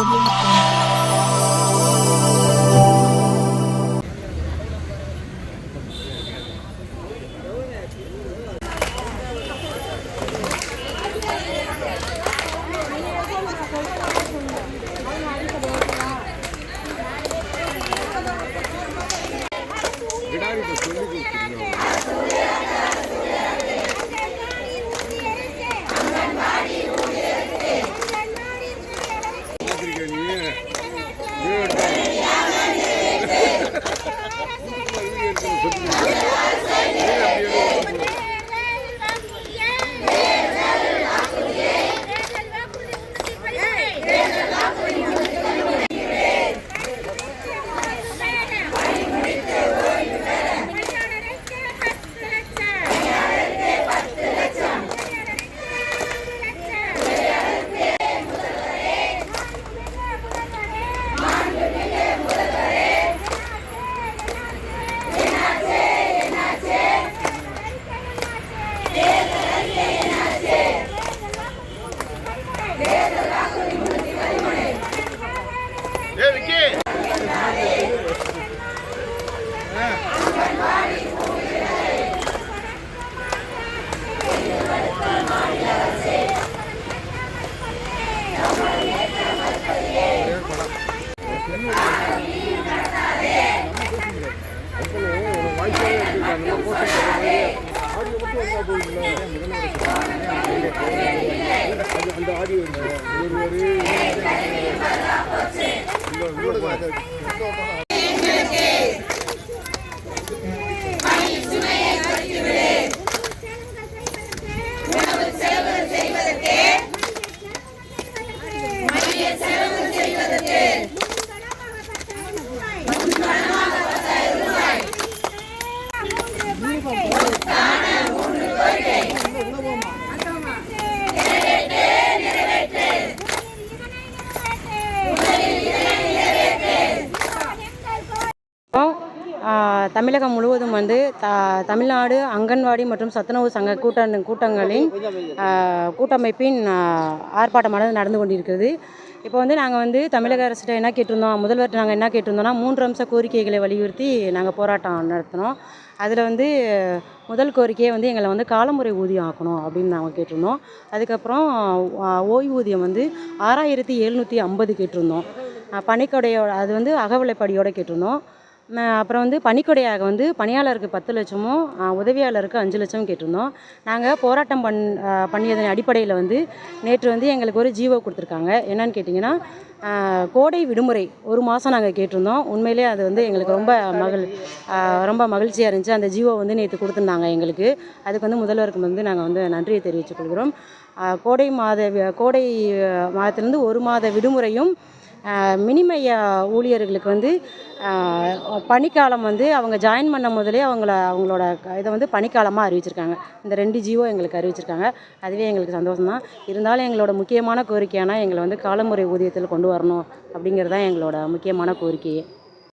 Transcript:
ஊதியம் தமிழகம் முழுவதும் வந்து தமிழ்நாடு அங்கன்வாடி மற்றும் சத்துணவு சங்க கூட்டங்களின் கூட்டமைப்பின் ஆர்ப்பாட்டமானது நடந்து கொண்டிருக்கிறது. இப்போ வந்து நாங்கள் வந்து தமிழக அரசிட்ட என்ன கேட்டிருந்தோம், முதல்வர்கிட்ட நாங்கள் என்ன கேட்டிருந்தோம்னா 3 அம்ச கோரிக்கைகளை வலியுறுத்தி நாங்கள் போராட்டம் நடத்தினோம். அதில் வந்து முதல் கோரிக்கையை வந்து எங்களை வந்து காலமுறை ஊதியம் ஆக்கணும் அப்படின்னு நாங்கள் கேட்டிருந்தோம். அதுக்கப்புறம் ஓய்வூதியம் வந்து 6750 கேட்டிருந்தோம். பணிக்கொடையோட அது வந்து அகவிலைப்படியோடு கேட்டிருந்தோம். அப்புறம் வந்து பணிக்கொடையாக வந்து பணியாளருக்கு 10 லட்சமும் உதவியாளருக்கு 5 லட்சம் கேட்டிருந்தோம். நாங்கள் போராட்டம் பண்ணியதன் அடிப்படையில் வந்து நேற்று வந்து எங்களுக்கு ஒரு ஜீவோ கொடுத்துருக்காங்க. என்னன்னு கேட்டிங்கன்னா, கோடை விடுமுறை 1 மாதம் நாங்கள் கேட்டிருந்தோம். உண்மையிலே அது வந்து எங்களுக்கு ரொம்ப மகிழ்ச்சியாக இருந்துச்சு. அந்த ஜீவோ வந்து நேற்று கொடுத்துருந்தாங்க எங்களுக்கு. அதுக்கு வந்து முதல்வருக்கு வந்து நாங்கள் வந்து நன்றியை தெரிவித்துக் கொள்கிறோம். கோடை மாதத்திலேருந்து 1 மாத விடுமுறையும் மினிமைய ஊழியர்களுக்கு வந்து பணிக்காலம் வந்து அவங்க ஜாயின் பண்ண முதலே அவங்களோட இதை வந்து பணிக்காலமாக அறிவிச்சிருக்காங்க. இந்த 2 ஜீவோ எங்களுக்கு அறிவிச்சிருக்காங்க. அதுவே எங்களுக்கு சந்தோஷம்தான். இருந்தாலும் எங்களோட முக்கியமான கோரிக்கையான எங்களை வந்து காலமுறை ஊதியத்தில் கொண்டு வரணும் அப்படிங்கிறது தான் எங்களோட முக்கியமான கோரிக்கையே.